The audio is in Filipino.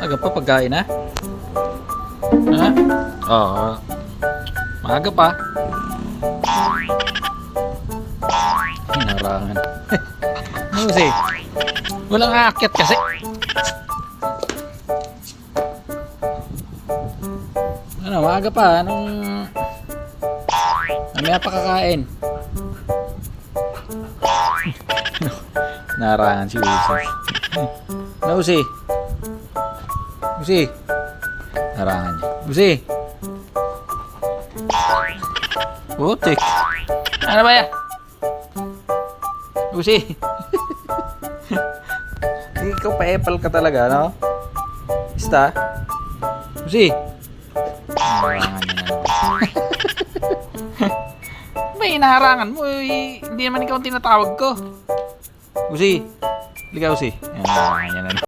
Maaga pa pagkain ha? Ha? Oo. Maaga pa. Hinarangan. Ano kasi? Walang aakyat kasi. Ano, maaga pa. Anong... Mamaya pa kakain. Narangan si Uzi. Ano Uzi? Uzi? Narangan niya. Uzi? Putik. Ano ba yan? Uzi? Ikaw pa-epal ka talaga, no? Basta? Uzi? Narangan niya na naman. May inaharangan mo, eh. Hindi naman ikaw ang tinatawag ko. Uzi? Ligaw Uzi. Ayan, narangan niya na naman.